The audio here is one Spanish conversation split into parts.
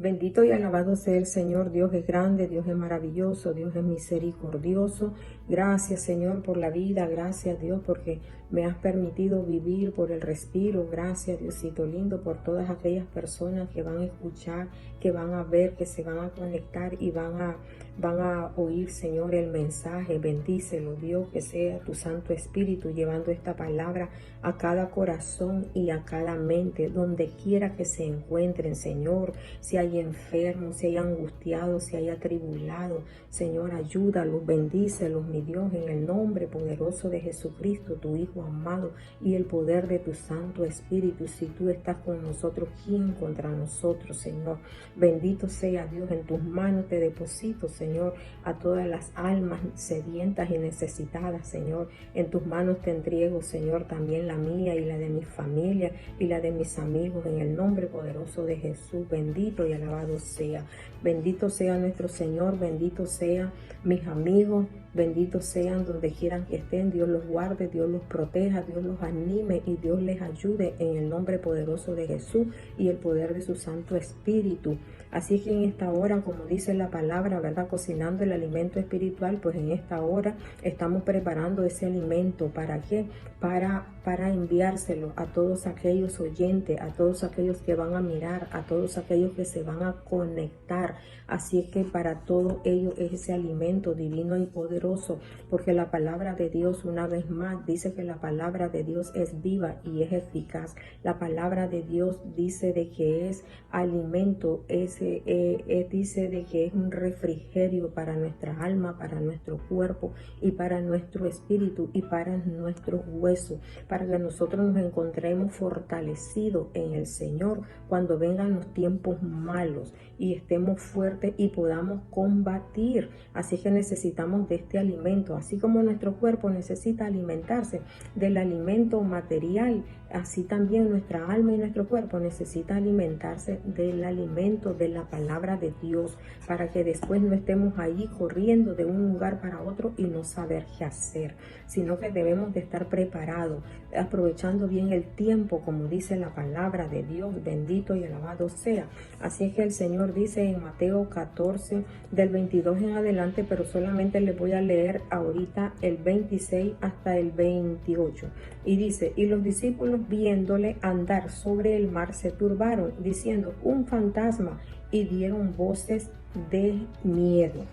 Bendito y alabado sea el Señor. Dios es grande, Dios es maravilloso, Dios es misericordioso. Gracias, Señor, por la vida. Gracias, Dios, porque me has permitido vivir, por el respiro. Gracias, Diosito lindo, por todas aquellas personas que van a escuchar, que van a ver, que se van a conectar y van a oír, Señor, el mensaje. Bendícelo, Dios, que sea tu Santo Espíritu llevando esta palabra a cada corazón y a cada mente, donde quiera que se encuentren, Señor. Si hay enfermos, si hay angustiados, si hay atribulados, Señor, ayúdalos, bendícelos, mi Dios, en el nombre poderoso de Jesucristo, tu Hijo amado, y el poder de tu Santo Espíritu. Si tú estás con nosotros, ¿quién contra nosotros, Señor? Bendito sea Dios, en tus manos te deposito, Señor, a todas las almas sedientas y necesitadas, Señor. En tus manos te entrego, Señor, también la mía y la de mi familia y la de mis amigos, en el nombre poderoso de Jesús. Bendito y alabado sea. Bendito sea nuestro Señor, bendito sea mis amigos, benditos sean donde quieran que estén. Dios los guarde, Dios los proteja, Dios los anime y Dios les ayude en el nombre poderoso de Jesús y el poder de su Santo Espíritu. Así que en esta hora, como dice la palabra, ¿verdad? Cocinando el alimento espiritual, pues en esta hora estamos preparando ese alimento. ¿Para qué? Para enviárselo a todos aquellos oyentes, a todos aquellos que van a mirar, a todos aquellos que se van a conectar. Así es que para todos ellos es ese alimento divino y poderoso, porque la palabra de Dios, una vez más, dice que la palabra de Dios es viva y es eficaz. La palabra de Dios dice de que es alimento, dice de que es un refrigerio para nuestra alma, para nuestro cuerpo y para nuestro espíritu y para nuestros huesos, para que nosotros nos encontremos fortalecidos en el Señor cuando vengan los tiempos malos y estemos fuertes y podamos combatir. Así que necesitamos de este alimento, así como nuestro cuerpo necesita alimentarse del alimento material, así también nuestra alma y nuestro cuerpo necesita alimentarse del alimento de la palabra de Dios, para que después no estemos ahí corriendo de un lugar para otro y no saber qué hacer, sino que debemos de estar preparados, aprovechando bien el tiempo, como dice la palabra de Dios. Bendito y alabado sea. Así es que el Señor dice en Mateo 14, del 22 en adelante, pero solamente les voy a leer ahorita el 26 hasta el 28. Y dice: y los discípulos, viéndole andar sobre el mar, se turbaron, diciendo: un fantasma, y dieron voces de miedo.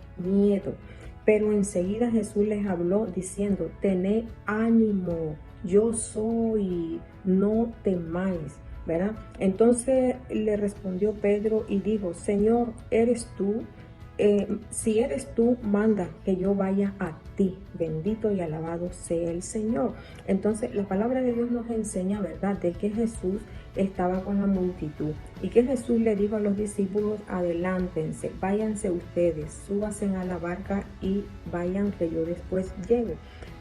Pero enseguida Jesús les habló diciendo: tened ánimo, yo soy, no temáis. ¿Verdad? Entonces le respondió Pedro y dijo: Señor, ¿eres tú? Si eres tú, manda que yo vaya a ti. Bendito y alabado sea el Señor. Entonces la palabra de Dios nos enseña, ¿verdad?, de que Jesús estaba con la multitud y que Jesús le dijo a los discípulos: adelántense, váyanse ustedes, súbanse a la barca y vayan, que yo después llego.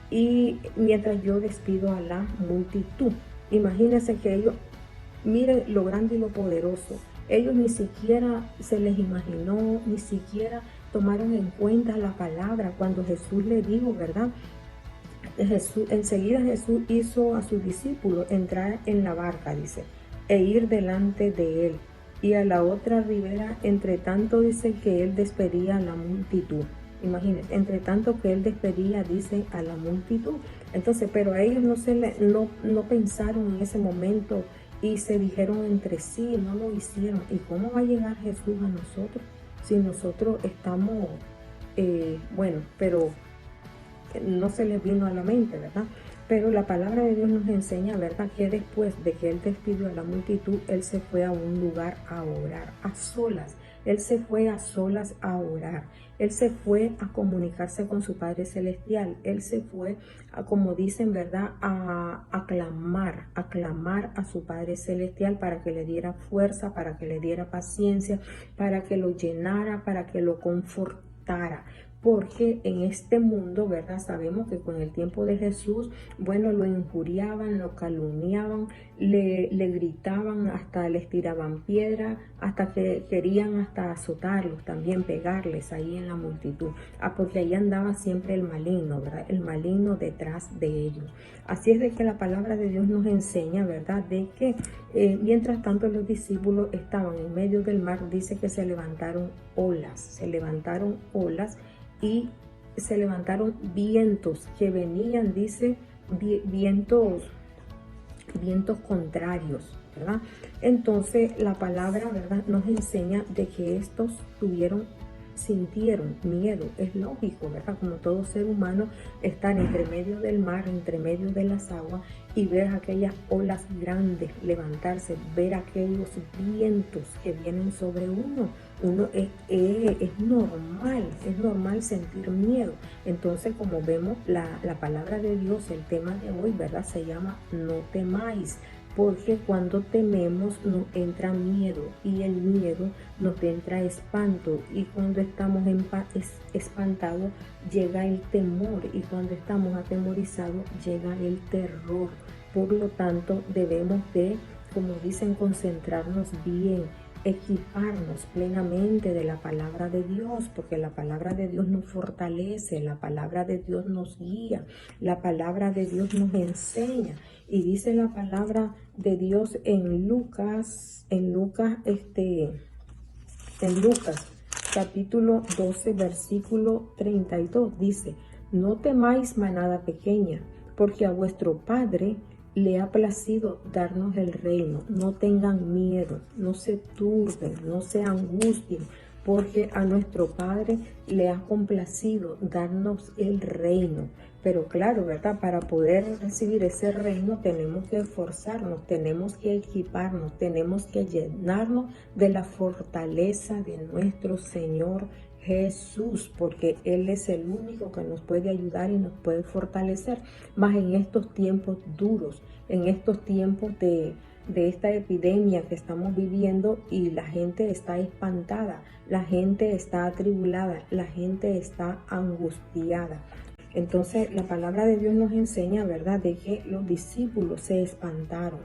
Y mientras yo despido a la multitud. Imagínense que ellos, miren lo grande y lo poderoso. Ellos ni siquiera se les imaginó, ni siquiera tomaron en cuenta la palabra cuando Jesús le dijo, ¿verdad? Enseguida Jesús hizo a sus discípulos entrar en la barca, dice, e ir delante de él. Y a la otra ribera, entre tanto, dice que él despedía a la multitud. Imagínense, entre tanto que él despedía, dice, a la multitud. Entonces, pero a ellos no pensaron en ese momento y se dijeron entre sí, no lo hicieron. ¿Y cómo va a llegar Jesús a nosotros si nosotros estamos, pero no se les vino a la mente, ¿verdad? Pero la palabra de Dios nos enseña, ¿verdad?, que después de que él despidió a la multitud, él se fue a un lugar a orar, a solas. Él se fue a solas a orar. Él se fue a comunicarse con su Padre Celestial. Él se fue, como dicen, ¿verdad?, a clamar a su Padre Celestial para que le diera fuerza, para que le diera paciencia, para que lo llenara, para que lo confortara. porque en este mundo, ¿verdad? Sabemos que con el tiempo de Jesús, bueno, lo injuriaban, lo calumniaban, le gritaban, hasta les tiraban piedra, hasta que querían hasta azotarlos, también pegarles ahí en la multitud. Porque ahí andaba siempre el maligno, ¿verdad? El maligno detrás de ellos. Así es de que la palabra de Dios nos enseña, ¿verdad? De que mientras tanto los discípulos estaban en medio del mar, dice que se levantaron olas y se levantaron vientos que venían, dice, vientos contrarios, ¿verdad? Entonces la palabra, ¿verdad?, nos enseña de que estos sintieron miedo. Es lógico, ¿verdad? Como todo ser humano, estar entre medio del mar, entre medio de las aguas y ver aquellas olas grandes levantarse, ver aquellos vientos que vienen sobre uno. Es normal sentir miedo. Entonces, como vemos, la palabra de Dios, el tema de hoy, ¿verdad?, se llama no temáis. Porque cuando tememos nos entra miedo y el miedo nos entra espanto, y cuando estamos espantados llega el temor, y cuando estamos atemorizados llega el terror. Por lo tanto, debemos de, como dicen, concentrarnos bien, equiparnos plenamente de la palabra de Dios, porque la palabra de Dios nos fortalece, la palabra de Dios nos guía, la palabra de Dios nos enseña. Y dice la palabra de Dios en Lucas capítulo 12, versículo 32, dice: no temáis, manada pequeña, porque a vuestro Padre le ha placido darnos el reino. No tengan miedo, no se turben, no se angustien, porque a nuestro Padre le ha complacido darnos el reino. Pero claro, ¿verdad? Para poder recibir ese reino tenemos que esforzarnos, tenemos que equiparnos, tenemos que llenarnos de la fortaleza de nuestro Señor Jesús, porque Él es el único que nos puede ayudar y nos puede fortalecer. Más en estos tiempos duros, en estos tiempos de esta epidemia que estamos viviendo, y la gente está espantada, la gente está atribulada, la gente está angustiada. Entonces la palabra de Dios nos enseña, ¿verdad?, de que los discípulos se espantaron.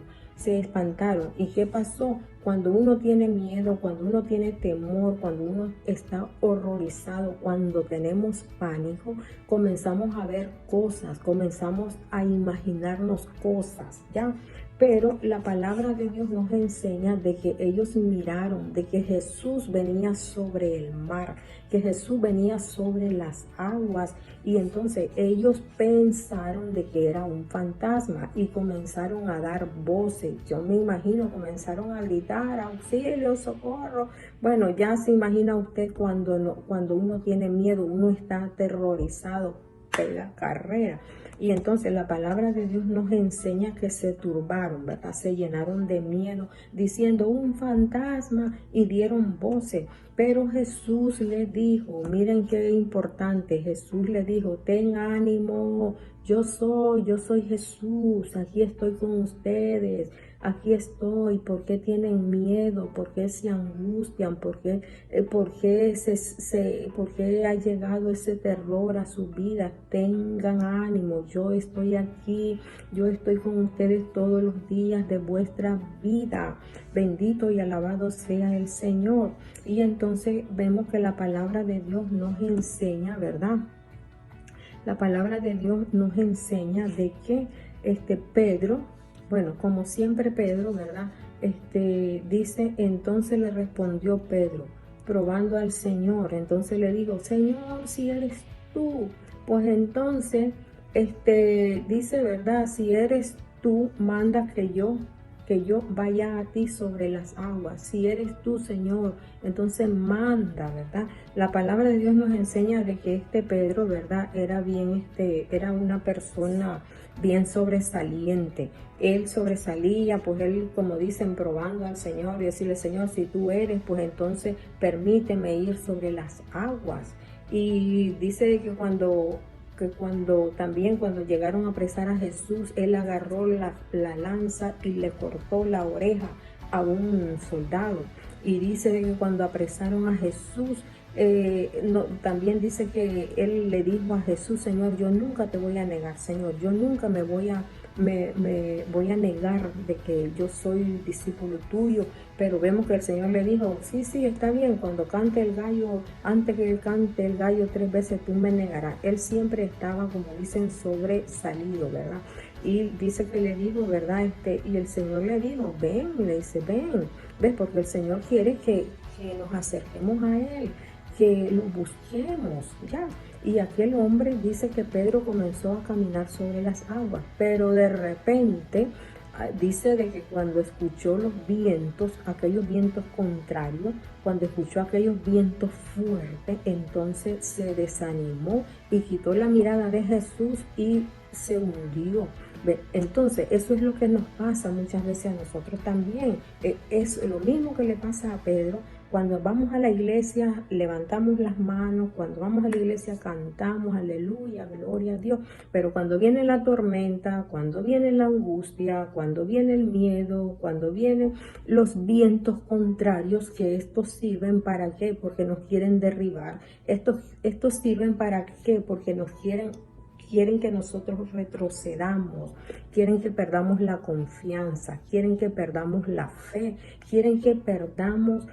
¿Y qué pasó? Cuando uno tiene miedo, cuando uno tiene temor, cuando uno está horrorizado, cuando tenemos pánico, comenzamos a ver cosas, comenzamos a imaginarnos cosas, ¿ya? Pero la palabra de Dios nos enseña de que ellos miraron, de que Jesús venía sobre el mar, que Jesús venía sobre las aguas, y entonces ellos pensaron de que era un fantasma y comenzaron a dar voces. Yo me imagino, comenzaron a gritar: auxilio, socorro. Bueno, ya se imagina usted cuando uno tiene miedo, uno está aterrorizado, pega carrera. Y entonces la palabra de Dios nos enseña que se turbaron, ¿verdad? Se llenaron de miedo, diciendo: un fantasma, y dieron voces. Pero Jesús les dijo, miren qué importante, Jesús les dijo: ten ánimo, yo soy Jesús, aquí estoy con ustedes, aquí estoy. ¿Por qué tienen miedo? ¿Por qué se angustian? ¿Por qué ha llegado ese terror a su vida? Tengan ánimo, yo estoy aquí, yo estoy con ustedes todos los días de vuestra vida. Bendito y alabado sea el Señor. Y entonces vemos que la palabra de Dios nos enseña, ¿verdad? La palabra de Dios nos enseña de que Pedro, bueno, como siempre Pedro, ¿verdad? Dice: entonces le respondió Pedro, probando al Señor. Entonces le digo: Señor, si eres tú, pues entonces, dice, ¿verdad? Si eres tú, manda que yo vaya a ti sobre las aguas. Si eres tú, Señor, entonces manda, ¿verdad? La palabra de Dios nos enseña de que Pedro, ¿verdad?, era una persona bien sobresaliente. Él sobresalía, pues él, como dicen, probando al Señor y decirle: Señor, si tú eres, pues entonces permíteme ir sobre las aguas. Y dice que cuando llegaron a apresar a Jesús, él agarró la lanza y le cortó la oreja a un soldado. Y dice que cuando apresaron a Jesús, también dice que él le dijo a Jesús, Señor, yo nunca te voy a negar, Señor, yo nunca me voy a negar de que yo soy discípulo tuyo. Pero vemos que el Señor le dijo, sí, sí, está bien, cuando cante el gallo, antes que cante el gallo 3 veces tú me negarás. Él siempre estaba, como dicen, sobresalido, ¿verdad? Y dice que le dijo, ¿verdad? Y el Señor le dijo, ven, le dice, ven, ves, porque el Señor quiere que nos acerquemos a Él, que lo busquemos, ya. Y aquel hombre dice que Pedro comenzó a caminar sobre las aguas, pero de repente dice de que cuando escuchó los vientos, aquellos vientos contrarios, cuando escuchó aquellos vientos fuertes, entonces se desanimó y quitó la mirada de Jesús y se hundió. Entonces, eso es lo que nos pasa muchas veces a nosotros también. Es lo mismo que le pasa a Pedro. Cuando vamos a la iglesia, levantamos las manos, cuando vamos a la iglesia cantamos, aleluya, gloria a Dios, pero cuando viene la tormenta, cuando viene la angustia, cuando viene el miedo, cuando vienen los vientos contrarios, que estos sirven para qué, porque nos quieren derribar, estos sirven para qué, porque nos quieren que nosotros retrocedamos, quieren que perdamos la confianza, quieren que perdamos la fe, quieren que perdamos,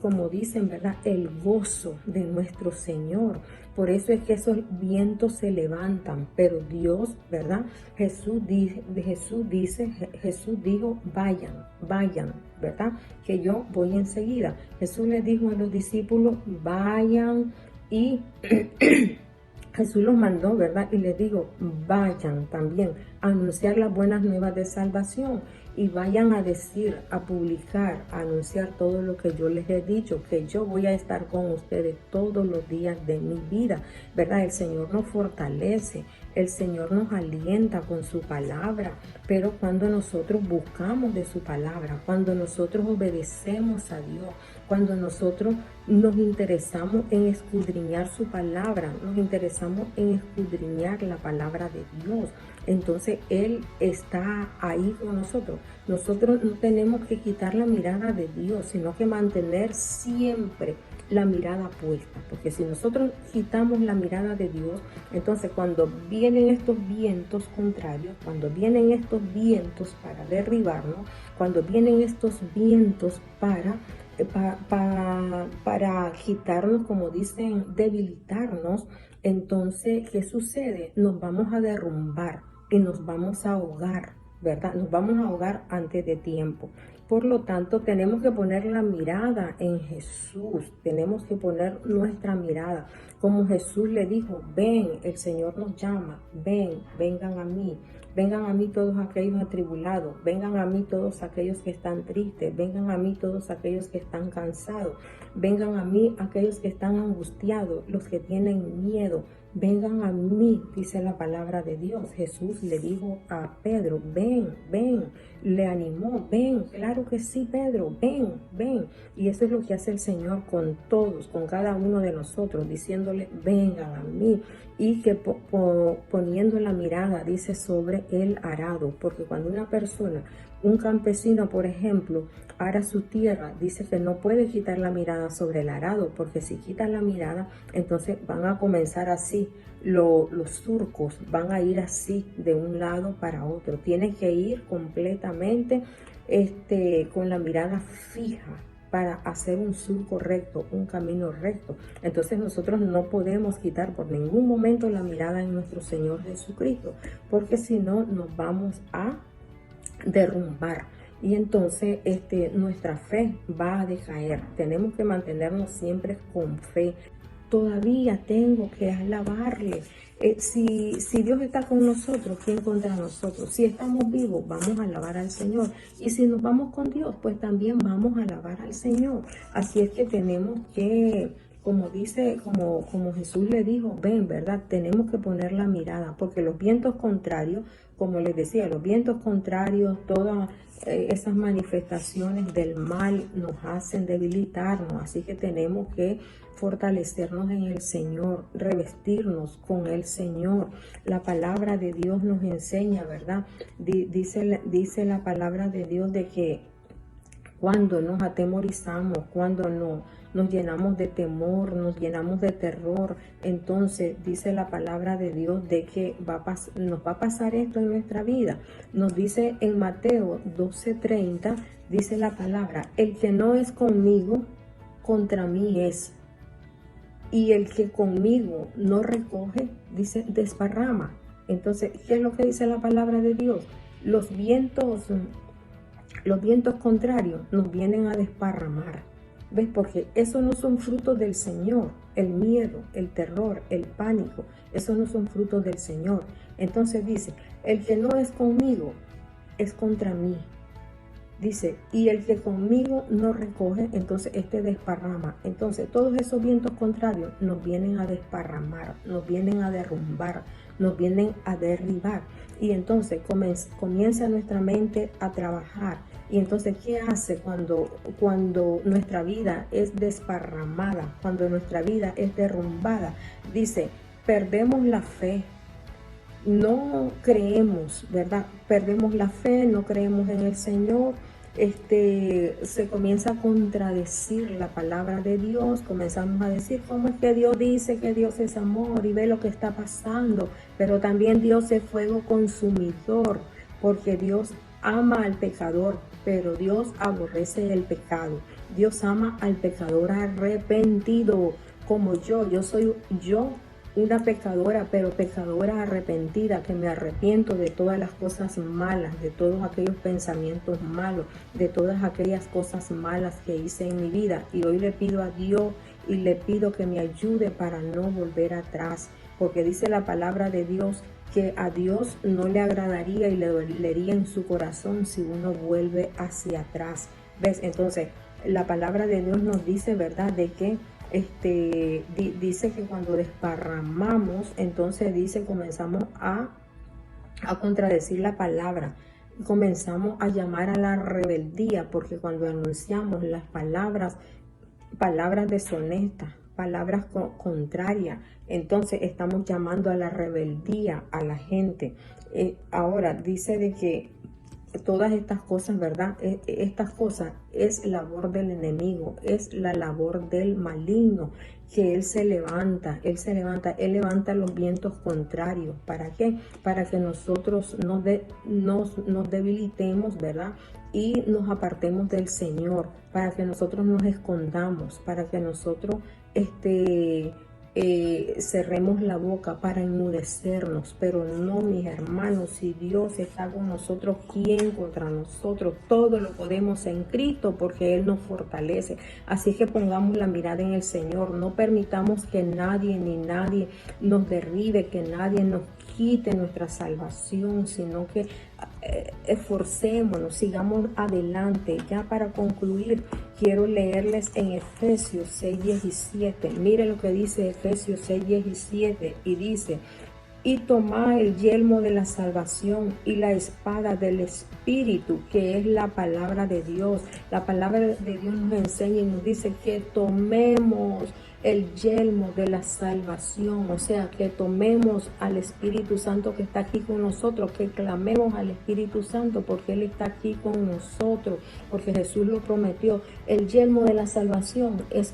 como dicen, ¿verdad?, el gozo de nuestro Señor. Por eso es que esos vientos se levantan, pero Dios, ¿verdad? Jesús dijo, vayan, ¿verdad? Que yo voy enseguida. Jesús les dijo a los discípulos, vayan y... Jesús los mandó, ¿verdad? Y les digo, vayan también a anunciar las buenas nuevas de salvación y vayan a decir, a publicar, a anunciar todo lo que yo les he dicho, que yo voy a estar con ustedes todos los días de mi vida, ¿verdad? El Señor nos fortalece, el Señor nos alienta con su palabra, pero cuando nosotros buscamos de su palabra, cuando nosotros obedecemos a Dios, cuando nosotros nos interesamos en escudriñar su palabra, nos interesamos en escudriñar la palabra de Dios, entonces Él está ahí con nosotros. Nosotros no tenemos que quitar la mirada de Dios, sino que mantener siempre la mirada puesta, porque si nosotros quitamos la mirada de Dios, entonces cuando vienen estos vientos contrarios, cuando vienen estos vientos para derribarnos, cuando vienen estos vientos para quitarnos, como dicen, debilitarnos, entonces, ¿qué sucede? Nos vamos a derrumbar y nos vamos a ahogar, ¿verdad? Nos vamos a ahogar antes de tiempo. Por lo tanto, tenemos que poner la mirada en Jesús, tenemos que poner nuestra mirada. Como Jesús le dijo, ven, el Señor nos llama, vengan a mí todos aquellos atribulados, vengan a mí todos aquellos que están tristes, vengan a mí todos aquellos que están cansados, vengan a mí aquellos que están angustiados, los que tienen miedo. Vengan a mí, dice la palabra de Dios. Jesús le dijo a Pedro, ven, le animó, ven, claro que sí, Pedro, ven. Y eso es lo que hace el Señor con todos, con cada uno de nosotros, diciéndole, vengan a mí. Y que poniendo la mirada, dice, sobre el arado, porque cuando una persona, un campesino, por ejemplo, ara su tierra, dice que no puede quitar la mirada sobre el arado, porque si quita la mirada, entonces van a comenzar así, los surcos van a ir así de un lado para otro. Tiene que ir completamente con la mirada fija para hacer un surco recto, un camino recto. Entonces nosotros no podemos quitar por ningún momento la mirada en nuestro Señor Jesucristo, porque si no nos vamos a derrumbar y entonces nuestra fe va a decaer. Tenemos que mantenernos siempre con fe. Todavía tengo que alabarle. Si Dios está con nosotros, ¿quién contra nosotros? Si estamos vivos, vamos a alabar al Señor. Y si nos vamos con Dios, pues también vamos a alabar al Señor. Así es que tenemos que, como dice, como Jesús le dijo, ven, ¿verdad? Tenemos que poner la mirada, porque los vientos contrarios, como les decía, los vientos contrarios, todas esas manifestaciones del mal nos hacen debilitarnos. Así que tenemos que fortalecernos en el Señor, revestirnos con el Señor. La palabra de Dios nos enseña, ¿verdad? Dice la palabra de Dios de que Cuando nos atemorizamos, cuando nos llenamos de temor, nos llenamos de terror, entonces dice la palabra de Dios de que nos va a pasar esto en nuestra vida. Nos dice en Mateo 12:30, dice la palabra, el que no es conmigo, contra mí es. Y el que conmigo no recoge, dice, desparrama. Entonces, ¿qué es lo que dice la palabra de Dios? Los vientos contrarios nos vienen a desparramar. ¿Ves? Porque esos no son frutos del Señor. El miedo, el terror, el pánico, esos no son frutos del Señor. Entonces dice, el que no es conmigo, es contra mí. Dice, y el que conmigo no recoge, entonces este desparrama. Entonces todos esos vientos contrarios nos vienen a desparramar, nos vienen a derrumbar, nos vienen a derribar. Y entonces comienza nuestra mente a trabajar. Y entonces, ¿qué hace cuando nuestra vida es desparramada, cuando nuestra vida es derrumbada? Dice, perdemos la fe. No creemos, ¿verdad? Perdemos la fe, no creemos en el Señor. Se comienza a contradecir la palabra de Dios, comenzamos a decir cómo es que Dios dice que Dios es amor y ve lo que está pasando, pero también Dios es fuego consumidor, porque Dios ama al pecador, pero Dios aborrece el pecado. Dios ama al pecador arrepentido, como yo soy una pecadora, pero pecadora arrepentida, que me arrepiento de todas las cosas malas, de todos aquellos pensamientos malos, de todas aquellas cosas malas que hice en mi vida. Y hoy le pido a Dios y le pido que me ayude para no volver atrás, porque dice la palabra de Dios que a Dios no le agradaría y le dolería en su corazón si uno vuelve hacia atrás. ¿Ves? Entonces, la palabra de Dios nos dice, ¿verdad?, de que dice que cuando desparramamos, entonces dice, comenzamos a contradecir la palabra, comenzamos a llamar a la rebeldía, porque cuando anunciamos las palabras deshonestas, palabras contrarias, entonces estamos llamando a la rebeldía a la gente. Ahora dice de que todas estas cosas, ¿verdad? Estas cosas es labor del enemigo, es la labor del maligno, que él levanta los vientos contrarios. ¿Para qué? Para que nosotros nos debilitemos, ¿verdad? Y nos apartemos del Señor, para que nosotros nos escondamos, para que nosotros cerremos la boca, para enmudecernos. Pero no, mis hermanos, si Dios está con nosotros, ¿quién contra nosotros? Todo lo podemos en Cristo, porque Él nos fortalece. Así que pongamos la mirada en el Señor, no permitamos que nadie nos derribe, que nadie nos quite nuestra salvación, sino que esforcémonos, sigamos adelante. Ya para concluir, quiero leerles en Efesios 6:17. Mire lo que dice Efesios 6:17, y dice: y tomad el yelmo de la salvación y la espada del Espíritu, que es la palabra de Dios. La palabra de Dios nos enseña y nos dice que tomemos el yelmo de la salvación, o sea, que tomemos al Espíritu Santo que está aquí con nosotros, que clamemos al Espíritu Santo porque Él está aquí con nosotros, porque Jesús lo prometió. El yelmo de la salvación es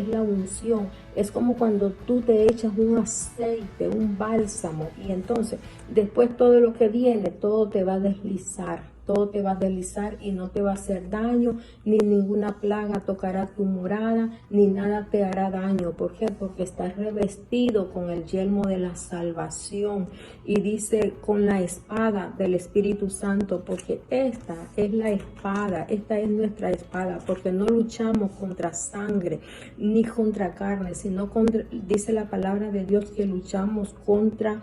la unción, es como cuando tú te echas un aceite, un bálsamo, y entonces después todo lo que viene, todo te va a deslizar. Todo te va a deslizar y no te va a hacer daño, ni ninguna plaga tocará tu morada, ni nada te hará daño. ¿Por qué? Porque estás revestido con el yelmo de la salvación. Y dice, con la espada del Espíritu Santo, porque esta es la espada, esta es nuestra espada, porque no luchamos contra sangre ni contra carne, sino dice la palabra de Dios que luchamos contra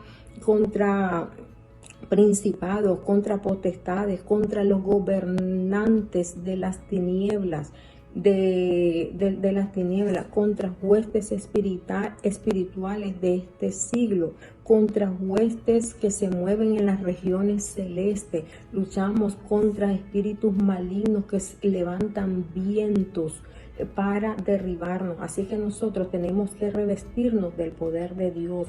principados, contra potestades, contra los gobernantes de las tinieblas, de las tinieblas, contra huestes espirituales de este siglo, contra huestes que se mueven en las regiones celestes. Luchamos contra espíritus malignos que levantan vientos para derribarnos. Así que nosotros tenemos que revestirnos del poder de Dios.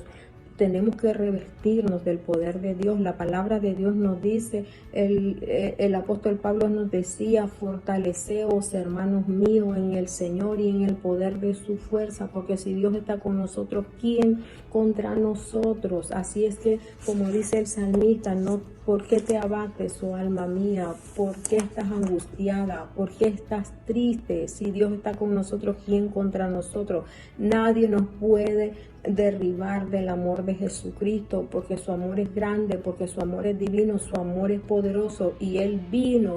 tenemos que revestirnos del poder de Dios. La palabra de Dios nos dice, el apóstol Pablo nos decía, fortaleceos, hermanos míos, en el Señor y en el poder de su fuerza, porque si Dios está con nosotros, ¿quién contra nosotros? Así es que, como dice el salmista, no, ¿por qué te abates, oh alma mía? ¿Por qué estás angustiada? ¿Por qué estás triste? Si Dios está con nosotros, ¿quién contra nosotros? Nadie nos puede derribar del amor de Jesucristo, porque su amor es grande, porque su amor es divino, su amor es poderoso, y Él vino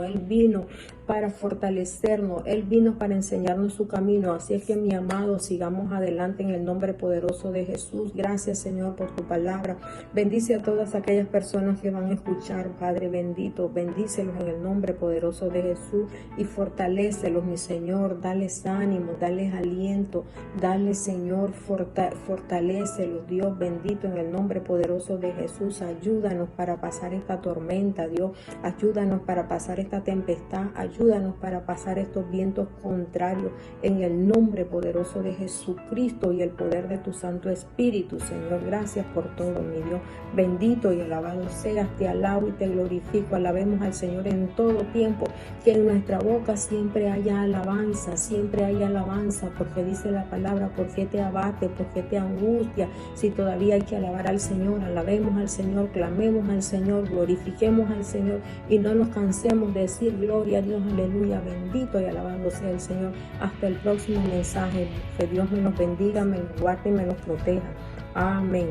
para fortalecernos, Él vino para enseñarnos su camino. Así es que, mi amado, sigamos adelante en el nombre poderoso de Jesús. Gracias, Señor, por tu palabra. Bendice a todas aquellas personas que van a escuchar, Padre bendito, bendícelos en el nombre poderoso de Jesús y fortalécelos, mi Señor. Dales ánimo, dales aliento, dales, Señor, fortalécelos, Dios bendito, en el nombre poderoso de Jesús. Ayúdanos para pasar esta tormenta, Dios. Ayúdanos para pasar esta tempestad. Ayúdanos para pasar estos vientos contrarios, en el nombre poderoso de Jesucristo y el poder de tu Santo Espíritu, Señor. Gracias por todo, mi Dios. Bendito y alabado seas. Te alabo y te glorifico. Alabemos al Señor en todo tiempo. Que en nuestra boca siempre haya alabanza, porque dice la palabra, ¿por qué te abate? ¿Por qué te angustia? Si todavía hay que alabar al Señor, alabemos al Señor, clamemos al Señor, glorifiquemos al Señor y no nos cansemos de decir gloria a Dios, aleluya, bendito y alabado sea el Señor. Hasta el próximo mensaje. Que Dios me los bendiga, me los guarde y me los proteja. Amén.